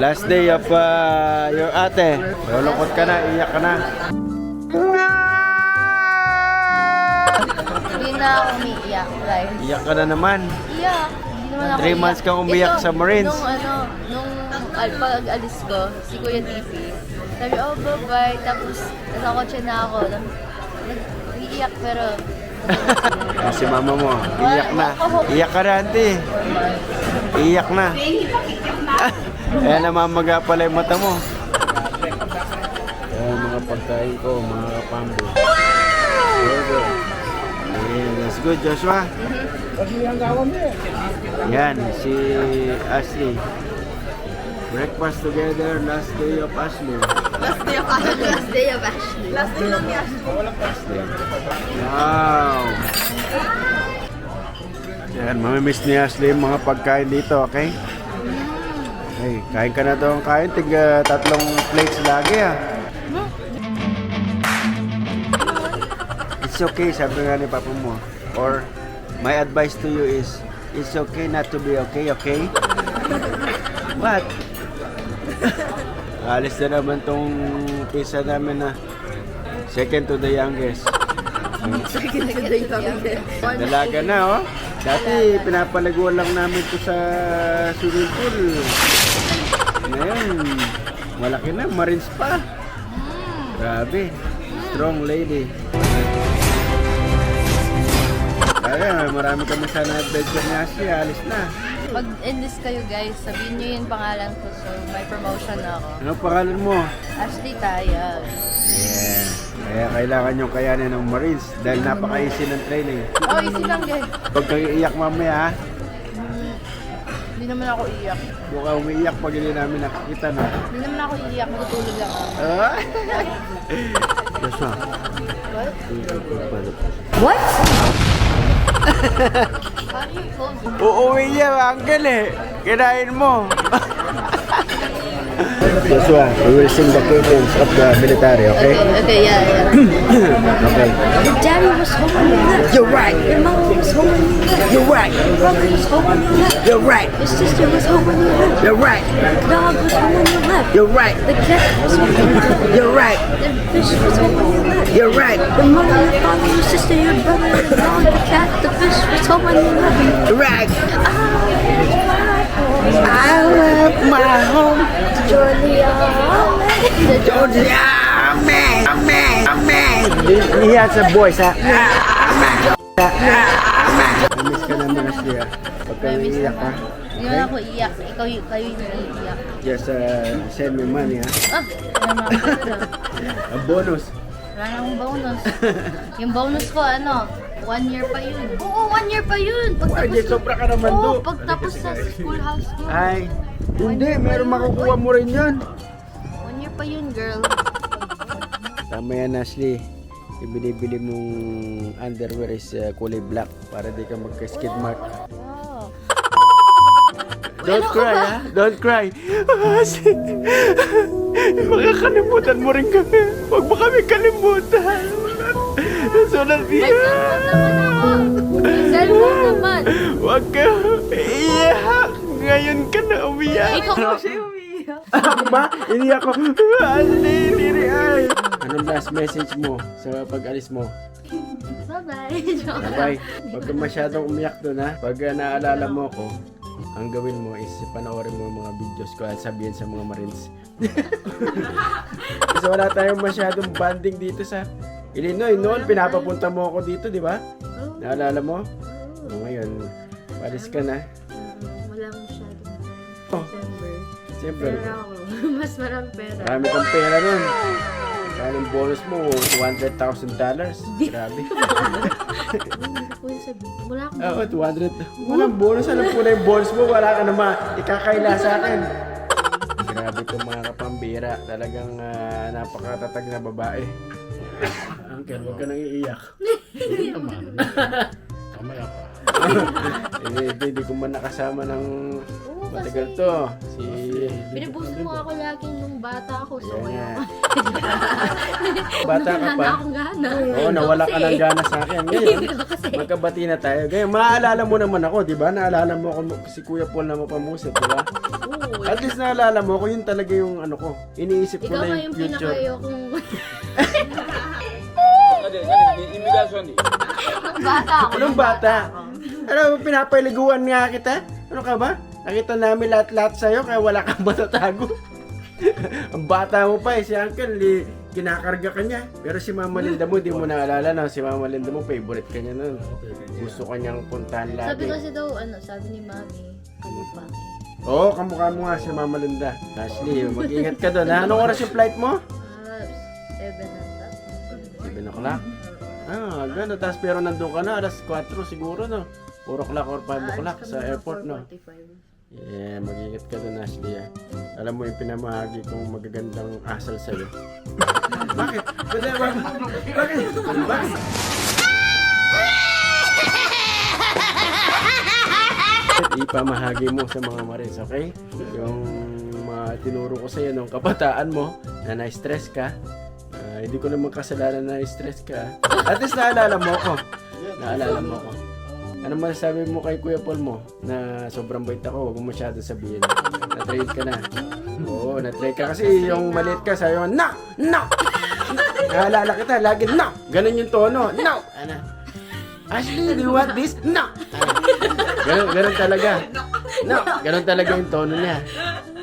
Last day of your ate. Lulungkot ka na, iyak ka na. Hindi na ako umiiyak, guys. Iyak ka na naman. Iyak. Hindi naman ako 3 months kang umiyak sa Marines. Nung pag-alis ko, si Kuya DP, sabi, oh, bye-bye. Tapos, nasa kotse na ako. Nag-iiyak, pero... Si mama mo, iyak na. Iyak ka na, auntie. Iyak na. Ayan, namamaga pala yung mata mo. Ayan, mga pagkain ko, mga kapambo. Burger. Ayan, that's good, Joshua. Yan, si Ashley. Breakfast together, last day of Ashley. Last day of Ashley. Last day of Ashley. Last day lang ni Ashley. Wow! Yan, mamimiss ni Ashley yung mga pagkain dito, okay? Hey, kain ka na daw ang kain. Tiga 3 plates lagi, ah. It's okay, sabi nga ni Papa mo. Or, my advice to you is, it's okay not to be okay, okay? What? Alis na naman tong pizza namin na second to the youngest. Second to the youngest. Dalaga na, oh. Dati, pinapaliguan lang namin ito sa swimming pool. Ngayon, malaki na, Marines pa. Grabe, strong lady. Kaya, marami kami sana adventure ni Ashley, alis na. Pag-enlist kayo, guys, sabihin nyo yung pangalan ko, so may promotion na ako. Ano pangalan mo? Ashley Tayag. Yeah. Kaya kailangan yung kayanin ng Marines dahil napaka-easy ng training. Oh, easy lang, guys. Pag kayo iyak mamaya, ha? Hindi naman ako iiyak. Mukha umiiyak pag hindi namin nakikita na. Hindi naman ako iiyak, matutulog lang ako. Joshua. What? How do you close it? Uuwi niya, uncle eh. Kinain mo. Joshua, we will sing the cadence of the military, okay? Okay, yeah. Okay. Your daddy was holding your left. You're right. Your mom was holding your left. You're right. Your brother was holding your left. You're right. Your sister was holding your left. You're right. The dog was holding your left. You're right. The cat was holding your left. You're right. The fish was holding your left. You're right. Your mother, your father, your sister, your brother, the dog, the cat, the fish was holding your left. You're right. I love my home. Georgia, Georgia, amen. Amen. Amen. He has a voice, ha? Amen. Amen. Miss ka naman, Ashley, ha? Pagka iiyak, ha? Hindi naman ako iiyak. Kayo yung iiyak. Just send me money, ha? Wala na akong pera. A bonus. Wala na akong bonus. Yung bonus ko, 1 year pa yun. Oo, 1 year pa yun. Why, di sobra ka naman do. Oo, pagtapos sa schoolhouse ko. Ay, hindi. Meron makukuha mo rin yan. 1 year pa yun, girl. Tama yan, Ashley. Ibinibili mong underwear is kulay black para di ka magka-skid mark. Wow. Don't cry, ha? Don't cry. Ashley, makakalimutan mo rin kami. Huwag mo kami kalimutan. Sunod May cellphone naman ako. May cellphone naman. Huwag ka iiyak. Ngayon ka na umiyak. Ikaw kasi umiiyak. Ba? Hindi ako. Ashley, hindi ay. Anong last message mo sa pag-alis mo? Bye-bye. Bye. Huwag ka masyadong umiyak doon, ha? Pag naalala mo ko, ang gawin mo is panoorin mo yung mga videos ko at sabihin sa mga Marines. Kasi wala tayong masyadong bonding dito sa Illinois. Noon, pinapapunta mo ako dito, di ba? Naalala mo? O, ngayon, palis ka na. Wala masyadong Oh. December. Siyempre, Pera ako. Mas marami pera. marami kang pera nun. Kaya yung bonus mo, $200,000. Grabe. Wala akong Oo, 200. Walang bonus. Alam ko na yung bonus mo. Wala ka naman. Ikakaila sa akin. Grabe itong mga kapambira. Talagang napakatatag na babae. Uncle, huwag ka nang iiyak. Hindi naman. Kamaya pa. Hindi ko man nakasama ng matagal to. Si... Pinabuso mo ako lagi nung bata ako. So, Yan. Bata ka wala pa. na akong gana. Oo, nawala ka ng gana sa akin. Ngayon, magkabati na tayo. Ngayon, maaalala mo naman ako, di ba? Naalala mo ako si Kuya Paul na mapamusip, di ba? Oo. At least naalala mo kung yun talaga yung ano ko. Iniisip ko Ikaw na nga yung yung future. pinakayokong Bata ako. Anong bata? Ano, pinapaliguan nga kita? Ano ka ba? Nakita namin lahat-lahat sa'yo kaya wala kang matatago. Ang bata mo pa eh, si Uncle, kinakarga ka niya. Pero si Mama Linda mo, di mo naalala na. Si Mama Linda mo, favorite ka niya nun. Gusto ka niyang puntahan Sabi lagi. kasi daw, sabi ni Mami, kamukha ko. Oo, kamukha mo nga si Mama Linda. Ashley, mag-ingat ka doon. Ha? Anong oras yung flight mo? 7 ata. 7 o'clock? Gano'n. Tapos pero nandun ka na, alas 4 siguro, no? 4 o'clock or 5 o'clock sa airport, no? 4:45. Yeah, mag-ingat ka doon, Ashley. Alam mo yung pinamahagi kong magagandang asal sa'yo. Bakit? Bakit? Bakit? Ipamahagi mo sa mga Marines, okay? Yung mga tinuro ko sa'yo nung kabataan mo na na-stress ka. Hindi ko naman kasalanan na na-stress ka. At least naalala mo ko. Naalala mo ko. Ano masasabi mo kay Kuya Paul mo na sobrang bait ako, huwag mo masyado sabihin. Na-train ka na. Oo, na-train ka kasi yung maliit ka, sabi mo, no! No! Naalala kita, lagi, no! Ganun yung tono, no! Ano? Ashley, do you want this? No! Ganun talaga. No! Ganun talaga yung tono niya.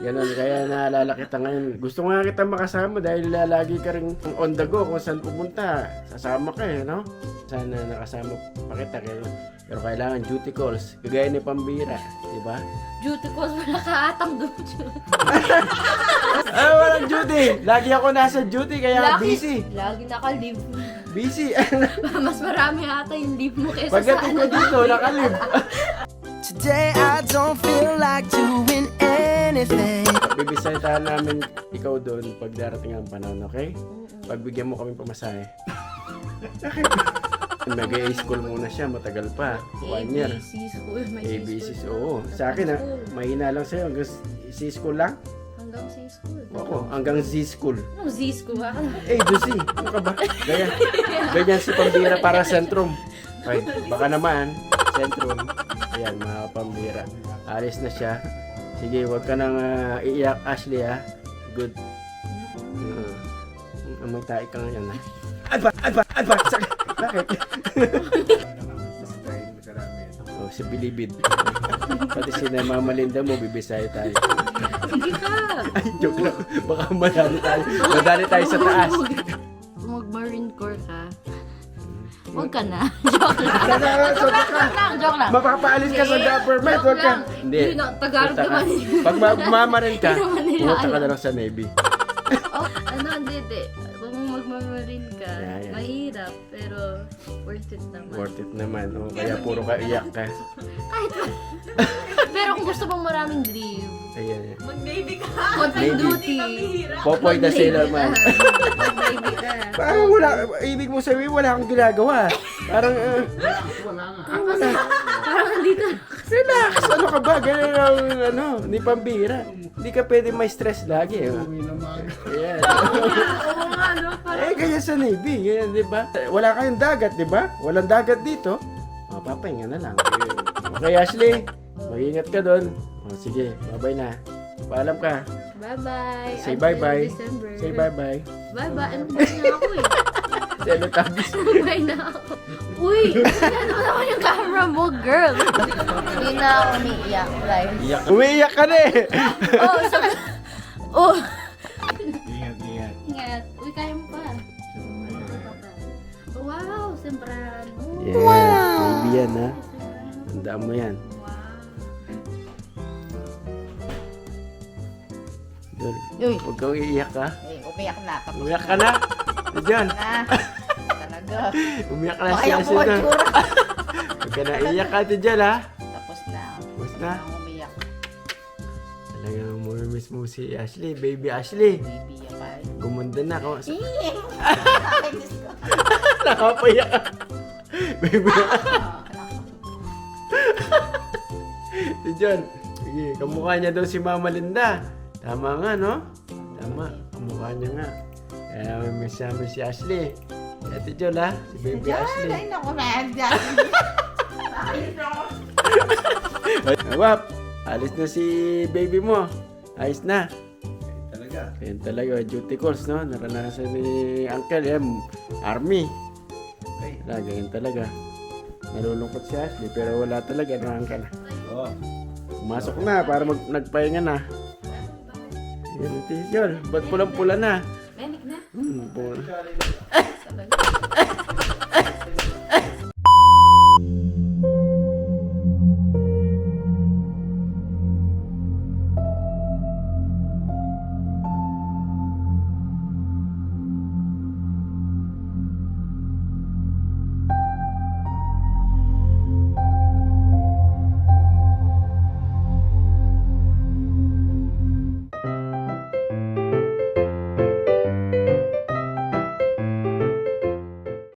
Ganun, kaya naalala kita ngayon. Gusto nga kita makasama dahil lagi ka rin on the go kung saan pupunta. Sasama ka eh, no? Sana nakasama pa kita. Pero kailangan duty calls. Kagaya ni Pambira, di ba? Duty calls, wala ka atang doon. Walang duty! Lagi ako nasa duty, kaya busy. Lagi naka-leave. Busy. Mas marami ata yung leave mo kesa sa Pagdating ko dito, nakalib. Today I don't feel like doing anything. Bibisitahan namin ikaw doon pag darating ang panahon, okay? Pagbigyan mo kami pamasahe. Nag-a-school muna siya, matagal pa. 1 year. ABC school. May ABCs, school. oo. Sa akin ha, mahina lang sa'yo. Hanggang C-school lang. Hanggang C school. Ako, hanggang Z-school. Anong Z school ha? To Z. Ano ka ba? Ganyan si Pambira para Sentrum. Okay, baka naman, Sentrum. Ayan, mga Pambira. Alis na siya. Sige, huwag ka nang iiyak, Ashley ha. Good. Magtae ka ngayon ha. Aba! Bakit? Oh, si Bilibid. Pati si Mama Linda mo, bibisaya tayo. Sige ka! Ay, joke lang. Baka madali tayo sa taas. Kung mag-Marine Corps ka, huwag ka na. Joke lang. Joke lang. Mapapaalis ka sa government, huwag ka. Hindi na, Tagalog Punta ka. naman. Pag mamarin ka, Hindi naman nila pumunta ka alam. na lang sa Navy. Hindi. Kung mag-Marine ka, Yeah. mahirap, pero worth it naman. Worth it naman. Oh, kaya puro ka iyak ka. Pero kung gusto mong maraming leave, Ayan. content Navy. duty. Popoy the Sailor Man. Mag-Navy ka. Parang wala, ibig mo sabihin wala kang ginagawa. Parang, Parang nandito. relax. Ano ka ba? Ganun ang, ni Pambira. Hindi ka pwede may stress lagi. Ayan. Oo nga, no? Parang Ganyan sa Navy. Ganyan, di ba? Wala kayong dagat, di ba? Walang dagat dito. Papahinga na lang. Okay, Ashley. Mag-ingat ka doon. Sige, bye-bye na. Paalam ka. bye-bye. Say Until bye-bye. December. Say bye-bye. Bye-bye. Ano ba na ako eh? Teletubbies. Bye na ako. Uy! Ano naman yung camera mo, girl? Hindi na ako umiiyak, guys. Iyak. Umiiyak ka na eh. Oh, sabi... Oh! Ingat. Ingat. Uy, kaya mo pa. Wow! Sembran. Yeah, baby yan ha. Tandaan mo yan. Dol, Uy! huwag kang iiyak ha. Umiyak na. Tapos Umiyak ka na. Diyan. na. Talaga. Umiyak ka na Kaya siya mo ang tsura. Huwag ka na iiyak ka diyan ha. Tapos na. Tapos na. Ang umiyak. Talagang mamimiss mo si Ashley. Baby Ashley. Baby, yapay. Gumanda na ako. Ay, Diyos ko. Nakapayak ka. Baby. Diyan. Sige, kamukha niya daw si Mama Linda. Tama nga, no? Tama, kamukha niya nga. Kaya may sama si Ashley. Ate Jol, ha? Si Baby Ay, Ashley. naku na. Dyan. Wap, Alis na si baby mo. Ayos na. Talaga. Ayan talaga, duty calls, no? Naranasan ni Uncle, Army. Okay. Ganyan talaga. Nalulungkot si Ashley, pero wala talaga, no, Uncle? Oo. Pumasok na, para nagpahinga na. Ayan, Tissol. Ba't pulang-pula na? Menik na. Pula.